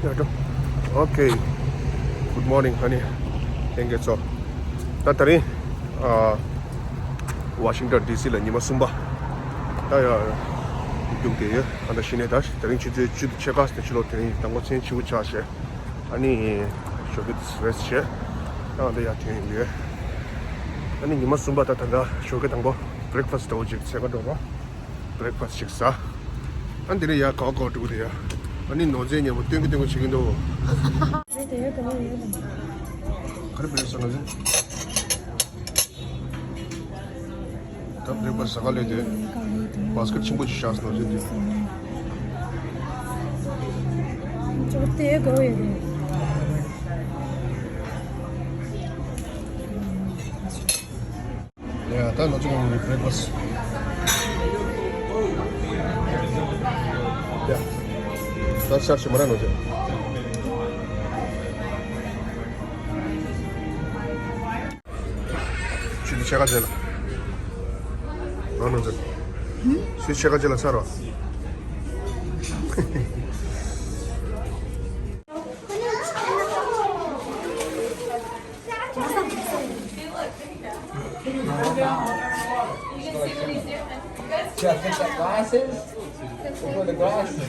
Okay. Good morning, honey. Thank you so. Tatari, Washington D.C. 는 이마 숨바. 나야 이동대요. 한다 시내다. 다른 주제 체크아웃 때로 되니 당고 chen 치고 차셔. 아니 저기 스트레스셔. 나한테 야트인데. 아니 이마 숨바 다다가 저기 당고 브레이크파스트 오직 제가 도와. 브레이크파스트 식사. 안들이 야 거거 두고야. 아니 노제냐 뭐 땡땡 지금도. 그래 그랬어 나지. तब मेरे पास सवाल है जे बास्केट चिंबो शास न जे 저때 거예요. 야, 다 나중에 우리 브레이크파스트. 야, 나 샷이 뭐라 너지? 주디 제가 제일 너는 저 스위치가 제일 살아. Yeah, fix the glasses. For the glasses.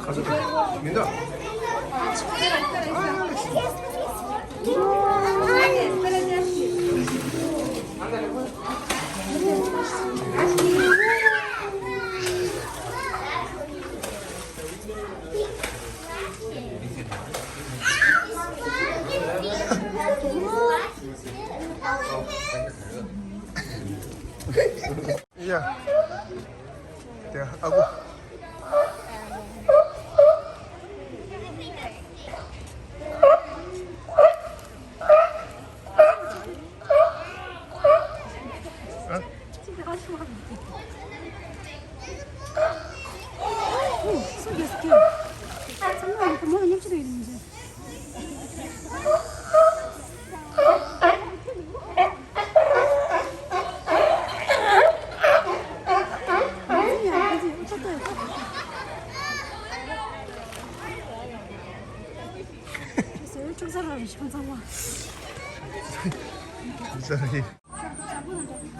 가서 민다. 야, 야, 아구.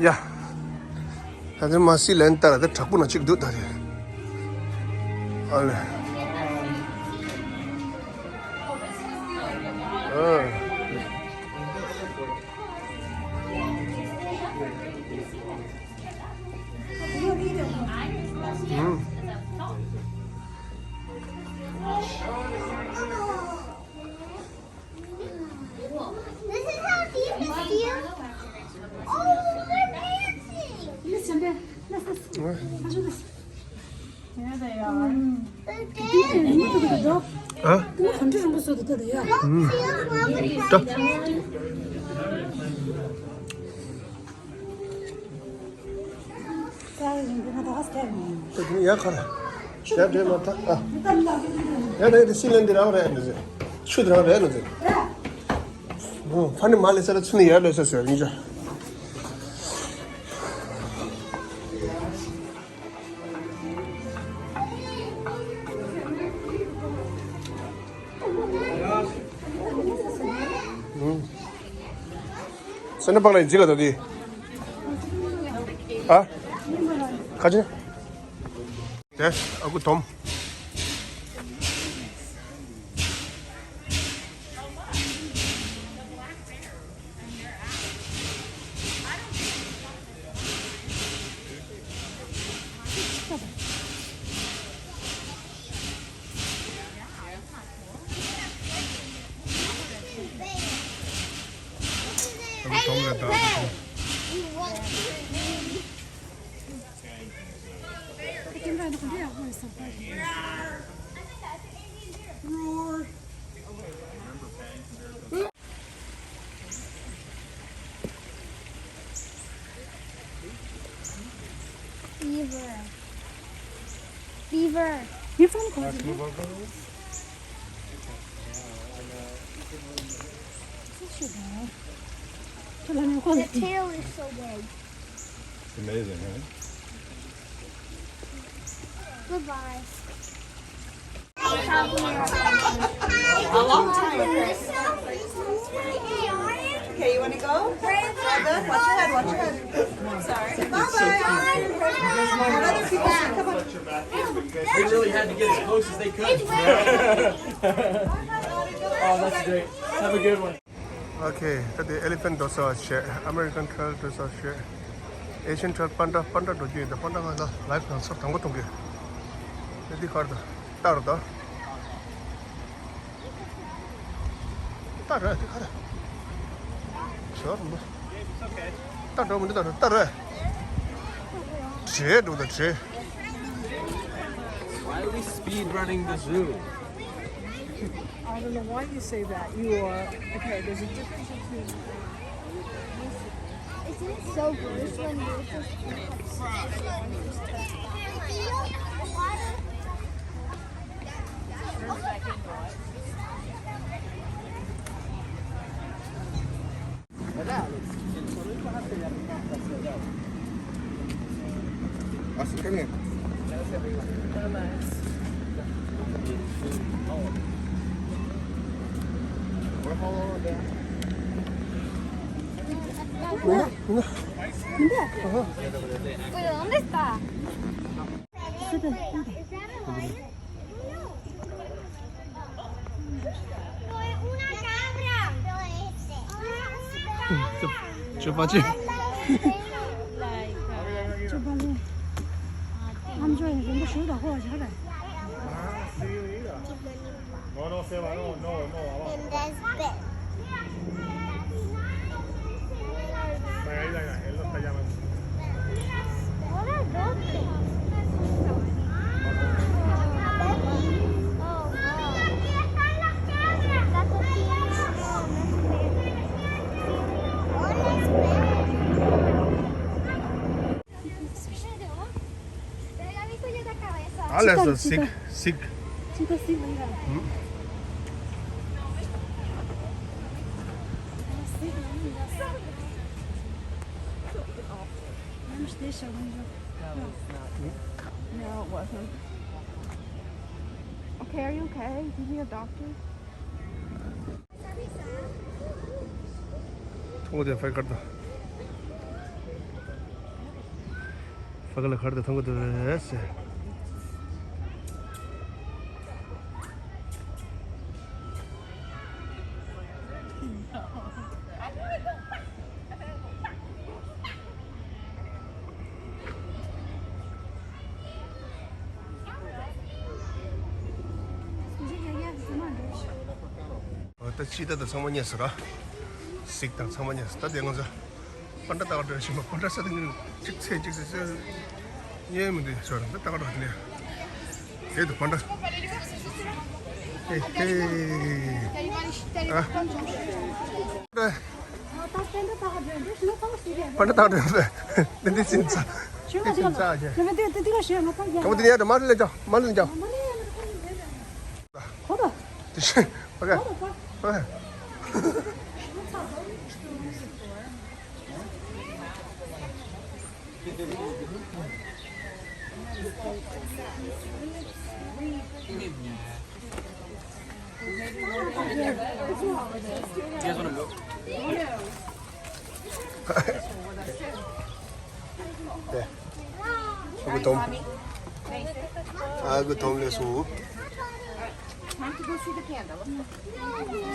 야, 하여튼 마시 렌타라도 작부나 찍도 다리. 알레. This is how deep it feels. Oh, we're dancing. Listen, listen. Here they are. We're dancing. 이것도 그래도 어? 그거 건조 좀 써도 돼요. Don't feel lovely. 자. 자, 이거 다 하스타일. 야, 가라. 야, 저 맞다. 아. 야, 내 실린더라고 그래. 이제. 추드라고 그래. 이제. 판에 말에 살아 추는 야를 했었어요. 이제. 선녀방에 지가 어디? 아? 가지? 네, 아구 돔. 아구 돔이랬다. 찜질방에 건조를 하고 있어. Beaver. You're from Korea. The tail is so big. It's amazing, right? Goodbye. A long time. Okay, you want to go? Good. Watch your head. Watch your head. Sorry. Bye-bye. Let other people see. Come on. They really had to get as close as they could. Oh, that's great. Have a good one. Okay, the elephant does a share, American trail does a share, Asian trail panda to do the panda life and so tango to get. The card, Tarda. Tarda, sure. Tarda, chair do the chair. Why are we speed running the zoo? I don't know why you say that. You are okay. There's a difference between. Isn't it so gross when you're just ¿Pero dónde está? Una cabra. 저 바지.这帮人，他们说人不收到货去了。 En después. Ahora dónde? Aquí están las cabras. La cocina. 알았어, 식. 这个是那个。Vamos deixar No, it wasn't. Okay, are you okay? Do you need a doctor? 통고대 파이 카드. 파글라 카드 통고대 했어. 또 치다도 성원이었어라. 식당 성원이었어. 다 되는 거죠. 반다다가 되시면 반다서든 직세 예문데 저런 데 다가도 하더니. 얘도 반다. 에이. 아. 그래. 반다다가 되는데. 근데 진짜. 진짜 이제.那么这个是我大家。 가면 되냐? 말을 내자. 말을 내자. 好的。 드시. 오케이. 오케이. You guys want to go? 네. 여기 돔. 아, 그 돔레수.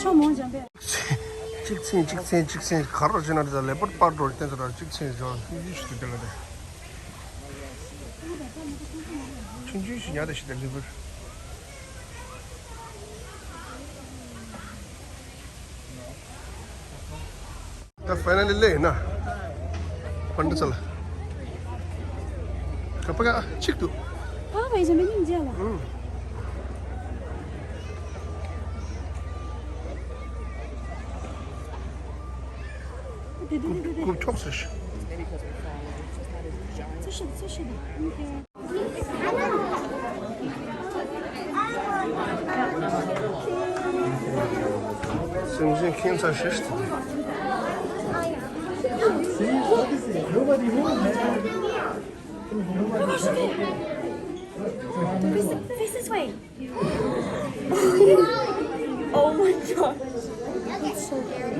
처음 온 장배. 직생 가로 지나다 레버트 바로 올 때서 직생 저 이슈도 되는데. 춘주시냐 되시대 리버. 다 파이널리 레나. पंडित चला कपड़ा चिक तू 他为什么硬件了？ 对对对对对， 그 촉수시 这是的，应该。 생신検査して Nobody home, man. Face this way. Oh my gosh. That's so scary.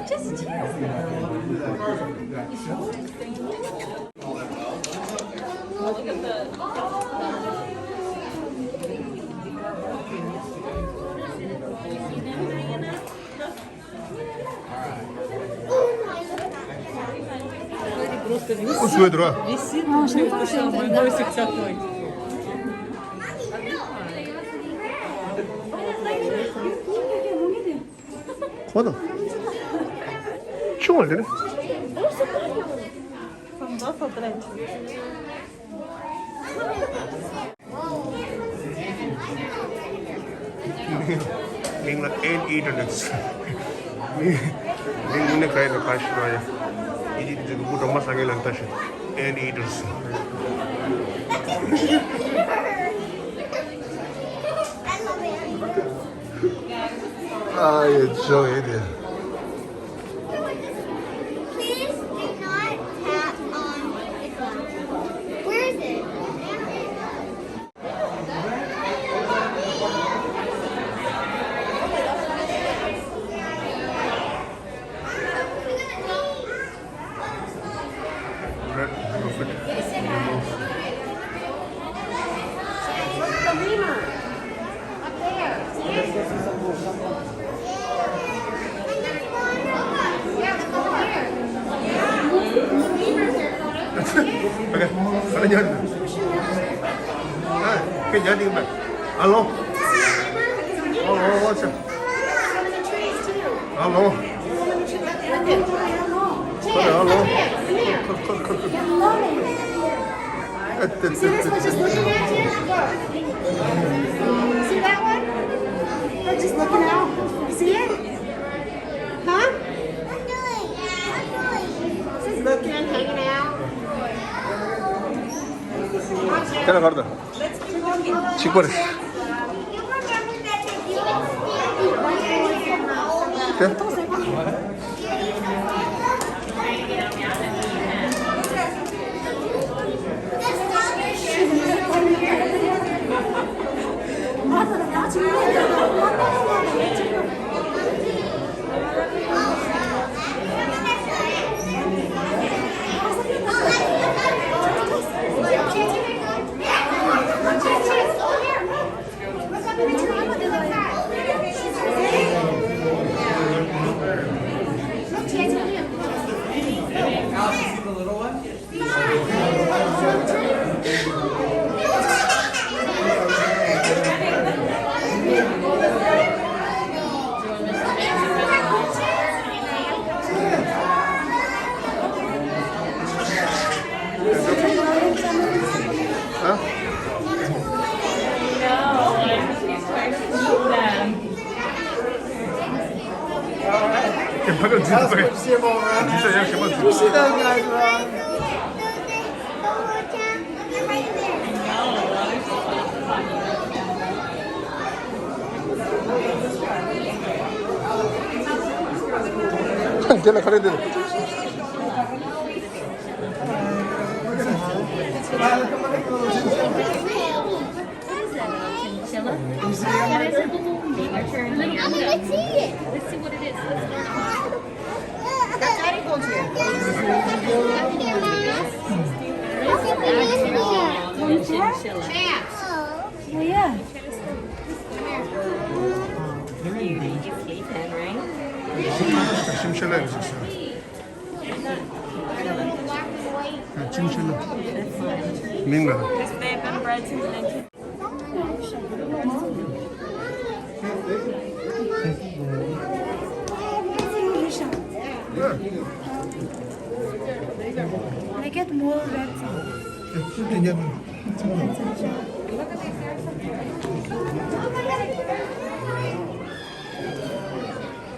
Just chill. Who's with her? What? Чего это? Mình en eaters. Mình muốn cái nó cash rồi. Ini juga butuh mas lagi lantas. En eaters. Ay, joy dia. Please do not tap on the glass. Where is it? Red velvet. The lemur. Up there. Yeah, look over here. Okay, mana jalan? Cái giá đi vậy. Alo. Alo, what's up? Alo. Alo. See this one just looking at you? See that one? They're just looking out. See it? Huh? Just looking, hanging out. Cara guarda. Chicores. ¿Qué? The little one? Que paga Let's see them all around. You see those guys around? Tiene cara de. Let's see it. Let's see what it is. Let's learn about it. That's agriculture. Chance. Oh yeah. Chimchela is this. Chimchela. Mingla. They've been bred since the 19th. I get more red.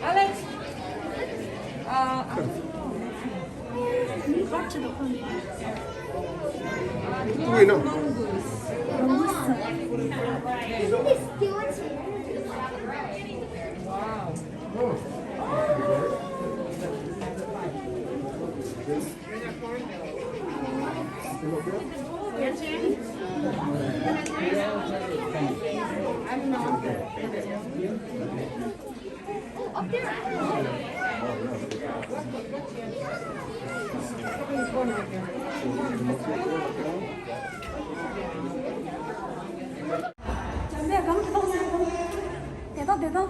Alex. Wait, no. 准备刚放松，点到点到，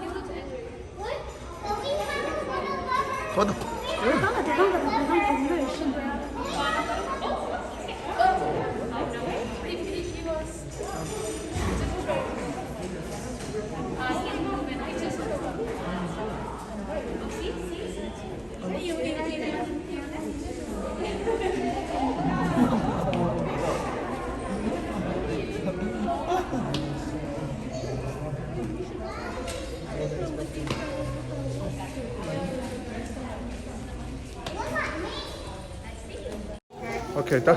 好的。刚的点到的点到同类是。OK，的，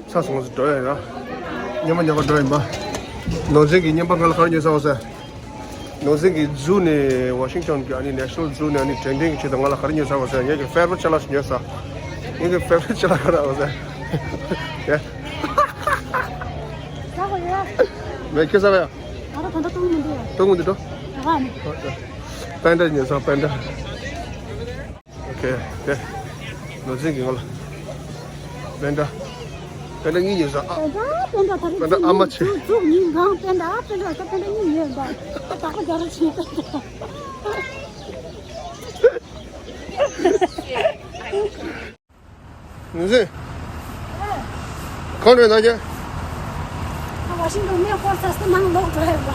啥时候是对的？你们对吗？侬这个你把个看就啥子？侬这个州呢，Washington 个你 National Zoo 呢，你真正去当个看就啥子？你个 fair 吃了是啥子？你个 fair 吃了个啥子？哎，啥回事？没看啥呀？我都看到东门的。东门的多。好的。搬的你说搬的。OK， 对，侬这个我了。搬的你就说啊，变的他搬的阿妈去。做银行变的变的他变的一年吧，他打个交的钱的。你是？看着那些。我心中没有火车是忙路出来吧？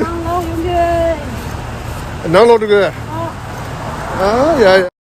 忙路有没？忙路这个。啊呀呀。